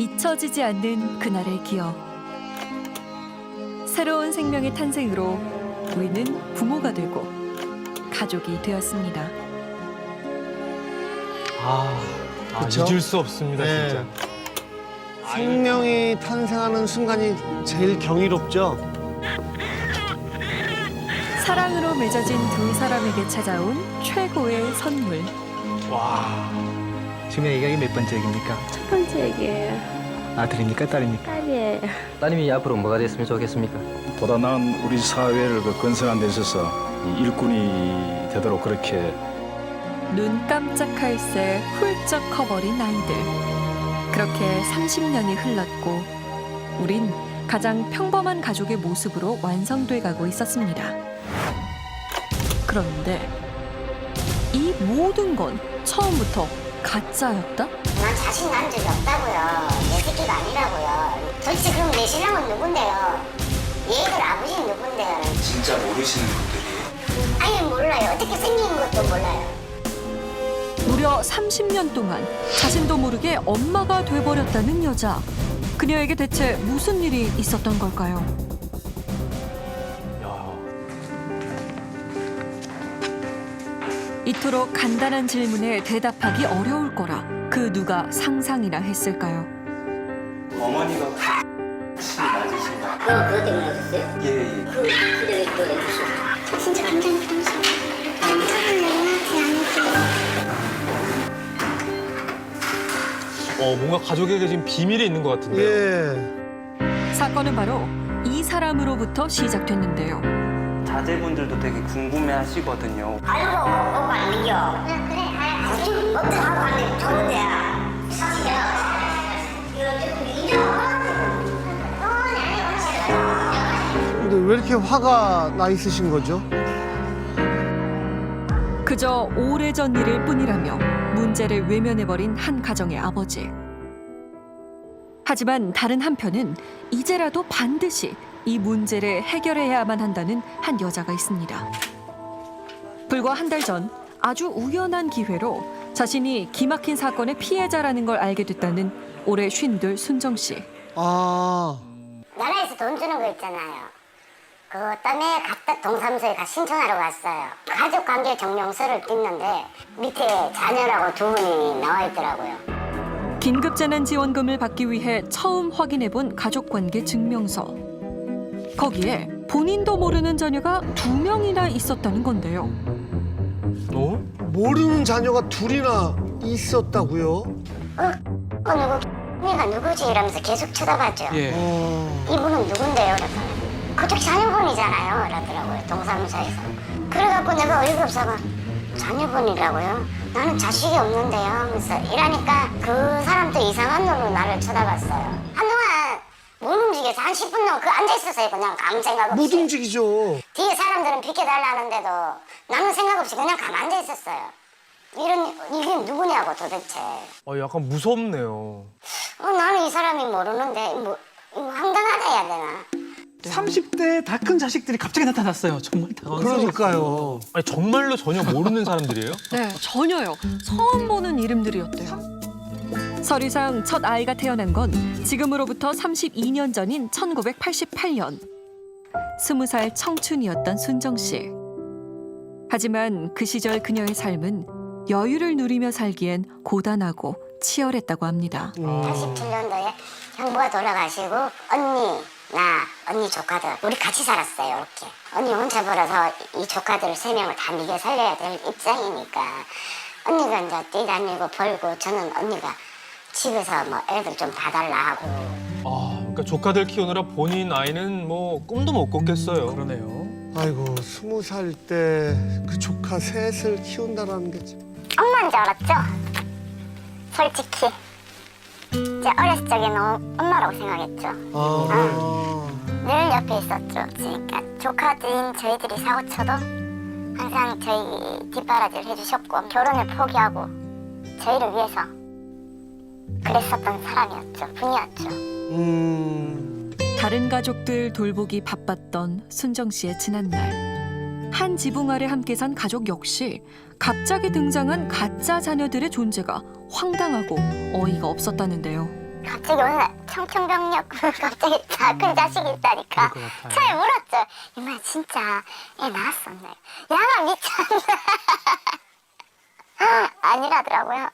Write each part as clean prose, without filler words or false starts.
잊혀지지 않는 그날의 기억. 새로운 생명의 탄생으로 우리는 부모가 되고 가족이 되었습니다. 그쵸? 잊을 수 없습니다, 네. 진짜. 생명이 탄생하는 순간이 제일 경이롭죠. 사랑으로 맺어진 두 사람에게 찾아온 최고의 선물. 와. 지금 애기가 이게 몇 번째 애기입니까? 첫 번째 얘기예요. 아들입니까? 딸입니까? 딸이에요. 따님이 앞으로 뭐가 됐으면 좋겠습니까? 보다 나은 우리 사회를 건설하는 데 있어서 이 일꾼이 되도록 그렇게 눈 깜짝할 새 훌쩍 커버린 아이들. 그렇게 30년이 흘렀고 우린 가장 평범한 가족의 모습으로 완성돼 가고 있었습니다. 그런데 이 모든 건 처음부터 가짜였다? 난 자신 난 적이 없다고요. 내 새끼가 아니라고요. 도대체 그럼 내 신랑은 누군데요? 얘들 아버지는 누군데요? 진짜 모르시는 분들이 아예 몰라요. 어떻게 생긴 것도 몰라요. 무려 30년 동안 자신도 모르게 엄마가 돼버렸다는 여자. 그녀에게 대체 무슨 일이 있었던 걸까요? 이토록 간단한 질문에 대답하기 어려울 거라 그 누가 상상이나 했을까요? 어머니가 혹시 맞으신가요? 그것 때문에 오셨어요? 예. 근데 왜 그래? 진짜 굉장히 편하시네. 괜찮아요. 뭔가 가족에게 지금 비밀이 있는 것 같은데요. 예. 사건은 바로 이 사람으로부터 시작됐는데요. 자제분들도 되게 궁금해하시거든요. 아이고, 뭐가 안 이겨. 그래. 걱정하고 하면 좋은데야. 근데 왜 이렇게 화가 나 있으신 거죠? 그저 오래전 일일 뿐이라며 문제를 외면해버린 한 가정의 아버지. 하지만 다른 한편은 이제라도 반드시 이 문제를 해결해야만 한다는 한 여자가 있습니다. 불과 한 달 전 아주 우연한 기회로 자신이 기막힌 사건의 피해자라는 걸 알게 됐다는 올해 52 순정 씨. 아, 나라에서 돈 주는 거 있잖아요. 그거 때문에 갔다 동사무소에 신청하러 갔어요. 가족관계 정령서를 뜯는데 밑에 자녀라고 두 분이 나와 있더라고요. 긴급재난지원금을 받기 위해 처음 확인해본 가족관계 증명서. 거기에 본인도 모르는 자녀가 2명이나 있었다는 건데요. 모르는 자녀가 둘이나 있었다고요? 누가 누구지? 이러면서 계속 쳐다봤죠. 이분은 누군데요? 그래서 그쪽 자녀분이잖아요. 이러더라고요. 동사무소에서. 그래갖고 내가 어이가 없어가 자녀분이라고요? 나는 자식이 없는데요. 하면서 이러니까 그 사람도 이상한 놈으로 나를 쳐다봤어요. 한동안 못 움직여서 한 10분 동안 그 앉아있었어요. 그냥 아무 생각 없이. 못 움직이죠. 뒤에 사람들은 비켜달라는데도 나는 생각 없이 그냥 가만 앉아있었어요. 이게 누구냐고 도대체. 약간 무섭네요. 나는 이 사람이 모르는데 이거 황당하다 해야 되나? 30대 다 큰 자식들이 갑자기 나타났어요. 정말 당황스러웠어요. 그러니까요. 아니, 정말로 전혀 모르는 사람들이에요? 네, 전혀요. 처음 보는 이름들이었대요. 서류상 첫 아이가 태어난 건 지금으로부터 32년 전인 1988년. 20살 청춘이었던 순정 씨. 하지만 그 시절 그녀의 삶은 여유를 누리며 살기엔 고단하고 치열했다고 합니다. 87년도에 형부가 돌아가시고 언니 조카들 우리 같이 살았어요. 이렇게 언니 혼자 벌어서 이 조카들 3명을 다 먹여 살려야 될 입장이니까 언니가 이제 뛰다니고 벌고 저는 언니가 집에서 뭐 애들 좀 봐달라 하고. 그러니까 조카들 키우느라 본인 아이는 뭐 꿈도 못 꿨겠어요. 그러네요. 아이고, 20살 때 그 조카 셋을 키운다라는 게 참. 엄마인 줄 알았죠? 솔직히 제 어렸을 적에 너무 엄마라고 생각했죠. 늘 옆에 있었죠. 그러니까 조카들인 저희들이 사고 쳐도 항상 저희 뒷바라지를 해주셨고 결혼을 포기하고 저희를 위해서 그랬었던 사람이었죠. 분이었죠. 다른 가족들 돌보기 바빴던 순정 씨의 지난날. 한 지붕 아래 함께 산 가족 역시 갑자기 등장한 가짜 자녀들의 존재가 황당하고 어이가 없었다는데요. 갑자기 어느 날 청천벽력 갑자기 다 큰 자식이 있다니까. 그럴 것 같아요. 처음에 물었죠. 이마 진짜 애 낳았었나요? 야가 미쳤나? 아니라더라고요.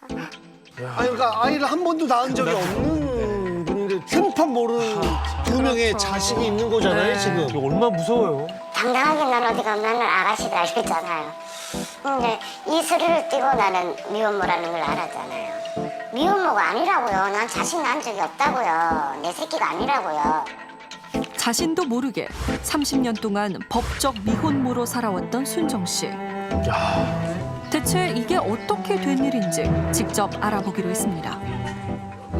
아니 그러니까 아이를 한 번도 낳은 적이 없는 분인데 생판 모르는 두 명의 자식이 있는 거잖아요 지금. 이게 얼마나 무서워요. 당당하게 난 어디 가면 아가씨들 알겠잖아요. 근데 이 스릴을 띄고 나는 미혼모라는 걸 알았잖아요. 미혼모가 아니라고요. 난 자식 낳은 적이 없다고요. 내 새끼가 아니라고요. 자신도 모르게 30년 동안 법적 미혼모로 살아왔던 순정 씨. 대체 이게 어떻게 된 일인지 직접 알아보기로 했습니다.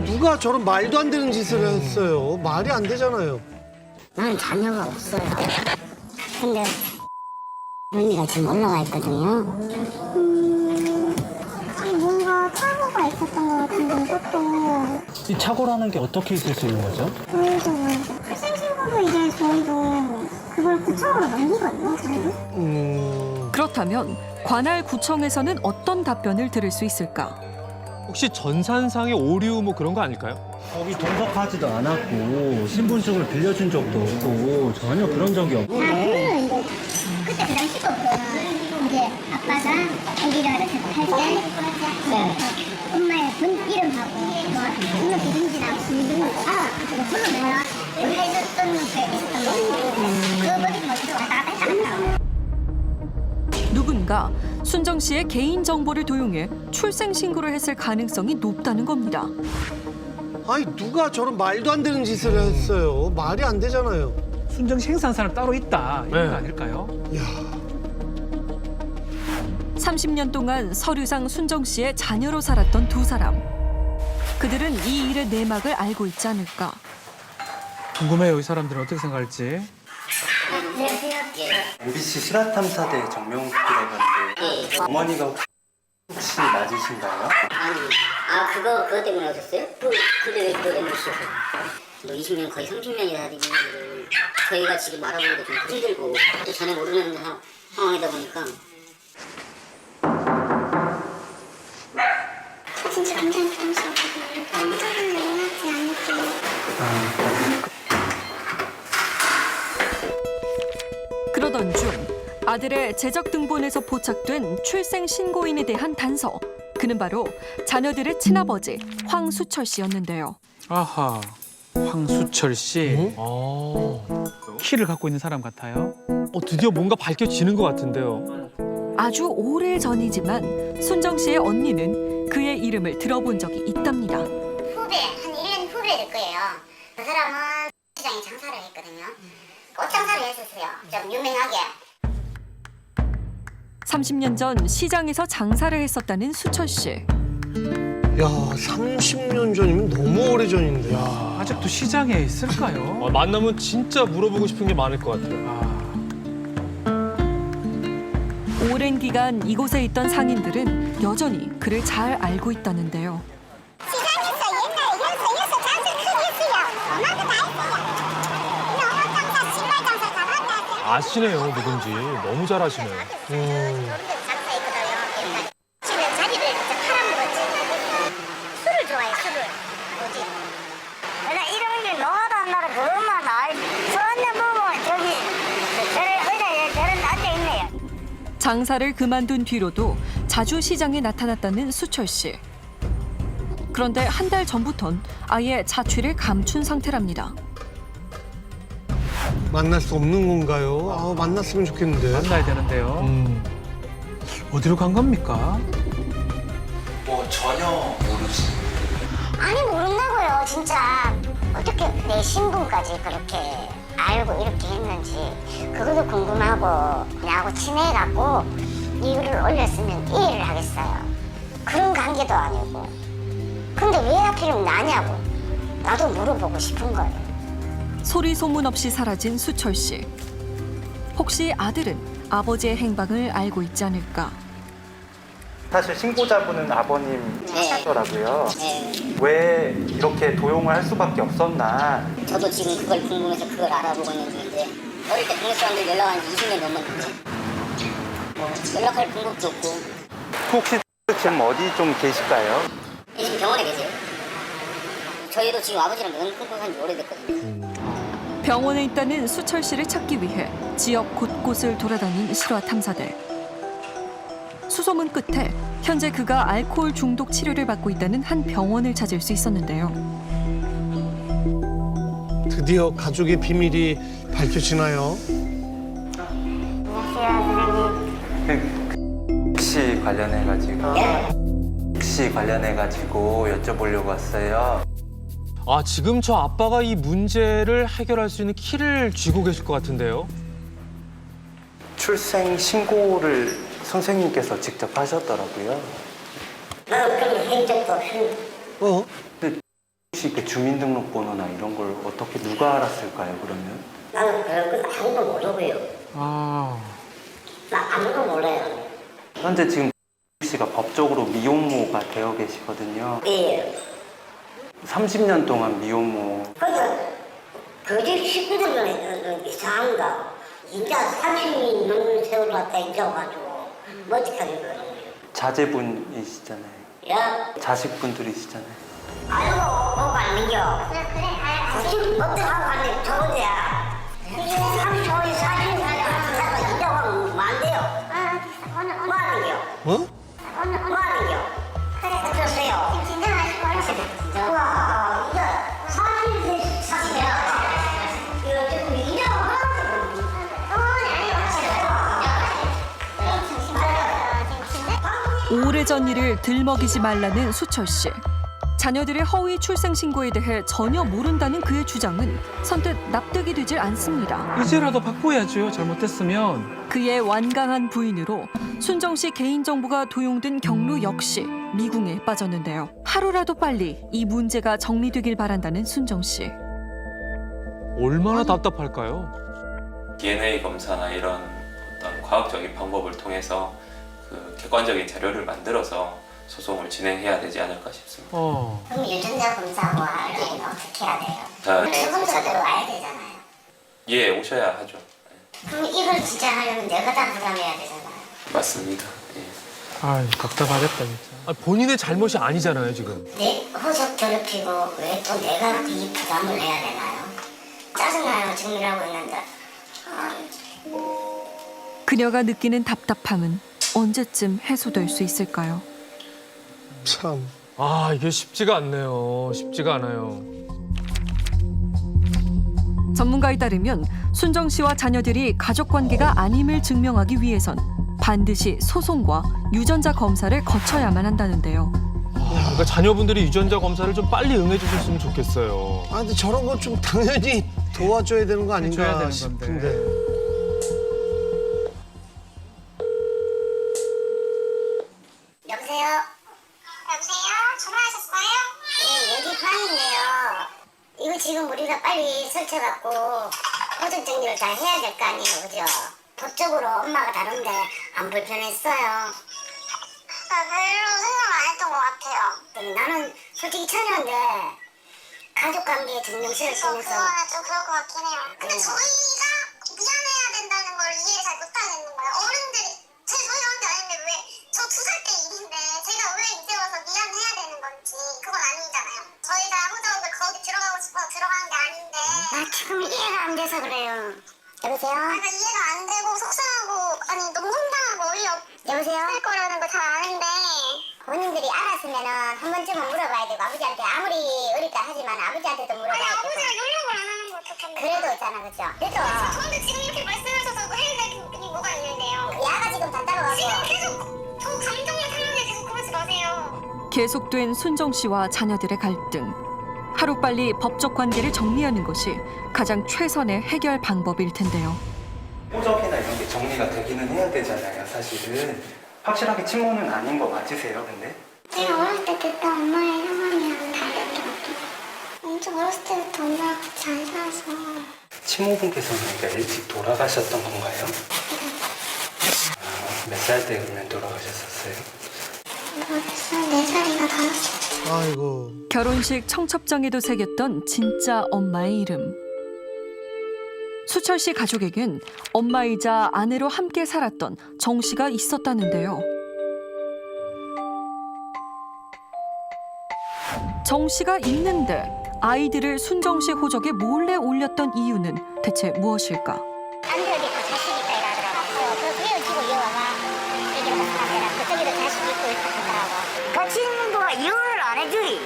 누가 저런 말도 안 되는 짓을 했어요. 말이 안 되잖아요. 나는 자녀가 없어요. 근데 언니가 지금 올라와 있거든요. 뭔가 착오가 있었던 것 같은데 이것도 이 착오라는 게 어떻게 있을 수 있는 거죠? 그래서 출생신고도 이제 저희도 그걸 구청으로 넘기거든요. 저희도. 그렇다면 관할 구청에서는 어떤 답변을 들을 수 있을까? 혹시 전산상의 오류 뭐 그런 거 아닐까요? 법이 동석하지도 않았고 신분증을 빌려준 적도 없고 전혀 그런 적이 없고 그때 그 당시도 이제 아빠가 아기가 이렇게 할때 엄마의 본 이름하고 뭐 등록 기준지랑 신분증을 그리고 손으로 내가 해줬던 게 있었던 거 그 버리고 뭐 왔다 갔다 했잖아요. 누군가 순정 씨의 개인 정보를 도용해 출생 신고를 했을 가능성이 높다는 겁니다. 아니 누가 저런 말도 안 되는 짓을 했어요. 말이 안 되잖아요. 순정 씨 행사한 사람 따로 있다 이런 네. 거 아닐까요? 야, 30년 동안 서류상 순정 씨의 자녀로 살았던 두 사람. 그들은 이 일의 내막을 알고 있지 않을까. 궁금해요, 이 사람들은 어떻게 생각할지. MBC 실화탐사대 정명국이라고 하는데 어머니가 혹시 맞으신가요? 그거 때문에 오셨어요? 근데 왜 그거 때문에 오셨어요? 뭐 20년 거의 30년이 다 되는 거를 저희가 지금 알아보기도 좀 힘들고 또 전혀 모르는 상황이다 보니까 진짜 굉장히 부담스럽거든요. 남자를 원하지 않을게요. 그러던 중 아들의 재적 등본에서 포착된 출생 신고인에 대한 단서. 그는 바로 자녀들의 친아버지 황수철 씨였는데요. 아하, 황수철 씨. 아, 키를 갖고 있는 사람 같아요. 드디어 뭔가 밝혀지는 것 같은데요. 아주 오래 전이지만 순정 씨의 언니는 그의 이름을 들어본 적이 있답니다. 후배, 한 1년 후배 될 거예요. 그 사람은 시장에 장사를 했거든요. 꽃 장사를 했었어요. 좀 유명하게. 30년 전 시장에서 장사를 했었다는 수철 씨. 야 30년 전이면 너무 오래 전인데. 아직도 시장에 있을까요? 만나면 진짜 물어보고 싶은 게 많을 것 같아요. 오랜 기간 이곳에 있던 상인들은 여전히 그를 잘 알고 있다는데요. 시장에서 옛날에 여기서 장사 크게 했어요. 엄마도 다 했어요. 농업 장사, 신발 장사 다 한다. 아시네요, 누군지. 너무 잘 아시네요. 장사했거든요. 집에 자리를 진짜 팔아먹었지. 술을 좋아해, 술을. 뭐지? 내가 이런 게 너도 안 나라 그것만 나. 저한테 보면 저기 저런 앉아있네요. 장사를 그만둔 뒤로도 자주 시장에 나타났다는 수철 씨. 그런데 한 달 전부턴 아예 자취를 감춘 상태랍니다. 만날 수 없는 건가요? 아 만났으면 좋겠는데. 만나야 되는데요. 어디로 간 겁니까? 뭐 전혀 모르시는 아니 모른다고요 진짜. 어떻게 내 신분까지 그렇게 알고 이렇게 했는지 그것도 궁금하고 나하고 친해갖고 이유를 올렸으면 이해를 하겠어요. 그런 관계도 아니고. 근데 왜 하필이면 나냐고 나도 물어보고 싶은 거예요. 소리 소문 없이 사라진 수철 씨. 혹시 아들은 아버지의 행방을 알고 있지 않을까? 사실 신고자분은 아버님이시더라고요. 왜 이렇게 도용을 할 수밖에 없었나. 저도 지금 그걸 궁금해서 그걸 알아보고 있는 중인데 어릴 때 동네 사람들 연락한 지 20년 넘었는데 뭐 연락할 방법도 없고. 혹시 지금 어디 좀 계실까요? 지금 병원에 계세요. 저희도 지금 아버지랑 면 끊고 산지 오래됐거든요. 병원에 있다는 수철 씨를 찾기 위해 지역 곳곳을 돌아다닌 실화 탐사대. 수소문 끝에 현재 그가 알코올 중독 치료를 받고 있다는 한 병원을 찾을 수 있었는데요. 드디어 가족의 비밀이 밝혀지나요? 혹시 관련해가지고 혹시 관련해가지고 여쭤보려고 왔어요. 아, 지금 저 아빠가 이 문제를 해결할 수 있는 키를 쥐고 계실 것 같은데요. 출생 신고를 선생님께서 직접 하셨더라고요. 나는 그런 행적도 없이 어? 혹시 그 주민등록번호나 이런 걸 어떻게 누가 알았을까요? 그러면? 나는 그런 건 아무도 모르고요. 아, 나 아무도 몰라요. 현재 지금 씨가 법적으로 미혼모가 되어 계시거든요. 예. 30년 동안 미혼모. 그러니까 그집 식구들은 이상한가. 진짜 30년 넘는 세월을 갖다 잊어가지고 머지하게 그러는 거예요. 자제분이시잖아요. 야, 자식분들이시잖아요. 아이고, 뭐가 안 믿겨. 그래, 지금 어떻게 하고 가는데 좋은데야. 30초에 40년 살다가 잊어가면 안 돼요. 뭐 하는 겨? 어? 뭐 하는 겨? 어떠세요? 진정하시고 우와, 이거 40년 사시냐? 이거 조금 잊어가면 오래전 일을 들먹이지 말라는 수철 씨. 자녀들의 허위 출생 신고에 대해 전혀 모른다는 그의 주장은 선뜻 납득이 되질 않습니다. 이제라도 바꿔야죠. 잘못했으면. 그의 완강한 부인으로 순정 씨 개인정보가 도용된 경로 역시 미궁에 빠졌는데요. 하루라도 빨리 이 문제가 정리되길 바란다는 순정 씨. 얼마나 답답할까요? DNA 검사나 이런 어떤 과학적인 방법을 통해서 그 객관적인 자료를 만들어서 소송을 진행해야 되지 않을까 싶습니다. 그럼 유전자 검사하고 하려면 어떻게 해야 돼요? 자, 검사대로 와야 되잖아요. 예, 오셔야 하죠. 그럼 이걸 진짜 하려면 내가 다 부담해야 되잖아요. 맞습니다. 예. 아, 답답하겠다 진짜. 아, 본인의 잘못이 아니잖아요, 지금. 내 호적 괴롭히고 왜 또 내가 이 부담을 해야 되나요? 짜증나요, 증명하고 있는데. 그녀가 느끼는 답답함은 언제쯤 해소될 수 있을까요? 참. 아, 이게 쉽지가 않네요. 쉽지가 않아요. 전문가에 따르면 순정 씨와 자녀들이 가족 관계가 아님을 증명하기 위해선 반드시 소송과 유전자 검사를 거쳐야만 한다는데요. 그러니까 자녀분들이 유전자 검사를 좀 빨리 응해 주셨으면 좋겠어요. 아, 근데 저런 건 좀 당연히 도와줘야 되는 거 해줘야 아닌가 되는 싶은데. 여보세요? 여보세요? 전화하셨어요? 네, 여기 파인데요. 이거 지금 우리가 빨리 설쳐갖고 호적 정리를 다 해야 될 거 아니에요, 그죠? 법적으로 엄마가 다른데 안 불편했어요. 별로 생각 안 했던 것 같아요. 나는 솔직히 처녀인데 가족관계의 증명서를 쓰면서 그거는 좀 그럴 것 같긴 해요. 근데 저희가 미안해야 된다는 걸 이해를 잘 못하겠는 거예요. 어른들이 저희가 한 게 아닌데 왜 저 2살 때 일인데 제가 왜 이제 와서 미안해야 되는 건지 그건 아니잖아요. 저희가 호적을 거기 들어가고 싶어서 들어가는 게 아닌데 나 지금 이해가 안 돼서 그래요. 여보세요? 아니 이해가 안 되고 속상하고 아니 너무 황당하고 어이없 여보세요? 할 거라는 거 잘 아는데 본인들이 알았으면은 한 번쯤은 물어봐야 되고 아버지한테 아무리 어렵다 하지만 아버지한테도 물어봐야 되고 아니 아버지가 연락을 안 하는 거 어떡해 그래도 있잖아 그죠? 그래도 저한테 지금 이렇게 말씀하셔서 해야 될 부분이 뭐가 있는데요 야가 지금 다 따라가고 지금 계속 저 감정을 상하게 계속 그러지 마세요 계속된 순정 씨와 자녀들의 갈등. 하루빨리 법적 관계를 정리하는 것이 가장 최선의 해결 방법일 텐데요. 호적이나 이런 게 정리가 되기는 해야 되잖아요, 사실은. 확실하게 친모는 아닌 거 맞으세요, 근데? 제가 어렸을 때 됐던 엄마의 상황이랑 다르더라고요. 엄청 어렸을 때부터 엄마랑 같이 안 살아서 친모분께서는 그러니까 일찍 돌아가셨던 건가요? 몇 살 때 그러면 돌아가셨었어요? 모르겠어요. 4살이나 5살. 아이고. 결혼식 청첩장에도 새겼던 진짜 엄마의 이름. 수철 씨 가족에겐 엄마이자 아내로 함께 살았던 정 씨가 있었다는데요. 정 씨가 있는데 아이들을 순정 씨 호적에 몰래 올렸던 이유는 대체 무엇일까? 안들에도 자식이 있다 이러더라고요. 그 헤어지고 이어가 얘기를 하더라. 그쪽에도 자식이 있고 이러더라고. 같이 있는 거가 이혼을 안 해주리.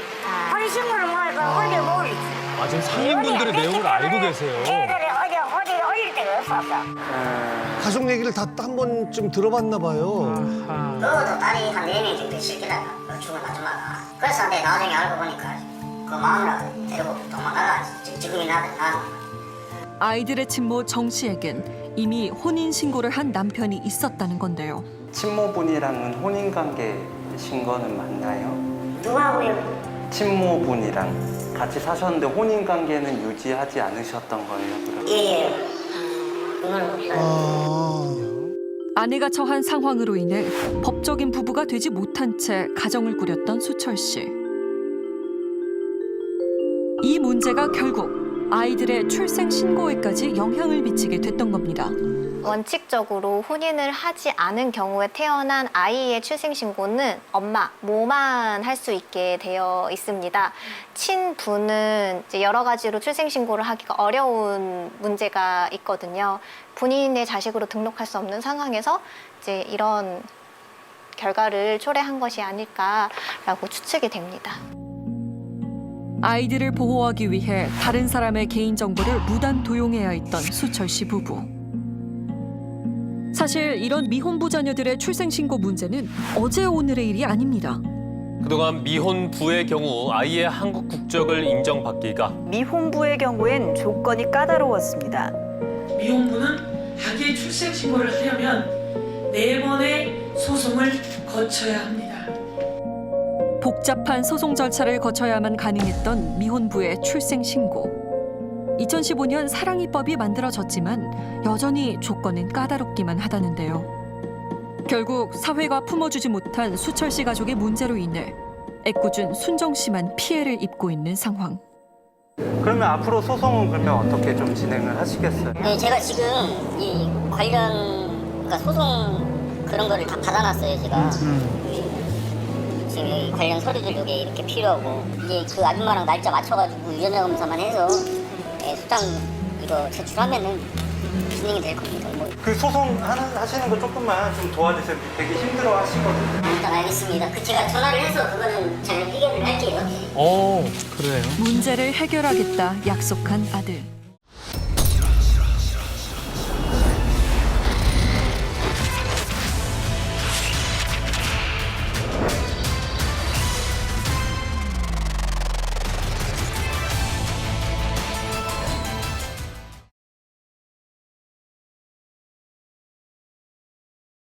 혼인신고를 뭐 하고 어디를 못 올리지. 아, 지금 상인분들의 내용을 알고 계세요. 걔들이 어디 올릴 데가 없었어. 가족 얘기를 다 한 번쯤 들어봤나 봐요. 너도 딸이 한 4명 정도 실기다. 죽은 아줌마가. 그래서 내 나중에 알고 보니까 그 마누라 데리고 도망가가 지금이 나는. 아이들의 친모 정 씨에겐 이미 혼인 신고를 한 남편이 있었다는 건데요. 친모분이랑은 혼인관계신 거는 맞나요? 누구하고요? 친모분이랑 같이 사셨는데 혼인관계는 유지하지 않으셨던 거예요? 그럼? 예. 그건 없어요. 아내가 처한 상황으로 인해 법적인 부부가 되지 못한 채 가정을 꾸렸던 수철 씨. 이 문제가 결국 아이들의 출생 신고에까지 영향을 미치게 됐던 겁니다. 원칙적으로 혼인을 하지 않은 경우에 태어난 아이의 출생신고는 엄마, 모만 할 수 있게 되어 있습니다. 친부는 이제 여러 가지로 출생신고를 하기가 어려운 문제가 있거든요. 본인의 자식으로 등록할 수 없는 상황에서 이제 이런 결과를 초래한 것이 아닐까라고 추측이 됩니다. 아이들을 보호하기 위해 다른 사람의 개인정보를 무단 도용해야 했던 수철 씨 부부. 사실 이런 미혼부 자녀들의 출생신고 문제는 어제 오늘의 일이 아닙니다. 그동안 미혼부의 경우 아이의 한국 국적을 인정받기가 미혼부의 경우엔 조건이 까다로웠습니다. 미혼부는 자기의 출생신고를 하려면 4번의 소송을 거쳐야 합니다. 복잡한 소송 절차를 거쳐야만 가능했던 미혼부의 출생신고. 2015년 사랑이법이 만들어졌지만 여전히 조건은 까다롭기만 하다는데요. 결국 사회가 품어주지 못한 수철 씨 가족의 문제로 인해 애꿎은 순정 씨만 피해를 입고 있는 상황. 그러면 앞으로 소송은 그러면 어떻게 좀 진행을 하시겠어요? 네, 제가 지금 이 관련 그러니까 소송 그런 거를 다 받아놨어요, 제가. 지금 여기 관련 서류들 여기 이렇게 필요하고 이제 그 아줌마랑 날짜 맞춰가지고 유전자 검사만 해서 수당 이거 제출하면은 진행이 될 겁니다. 뭐. 그 소송 하시는 거 조금만 좀 도와주세요. 되게 힘들어 하시거든요. 일단 알겠습니다. 그 제가 전화를 해서 그거는 잘 해결을 할게요. 그래요. 문제를 해결하겠다 약속한 아들.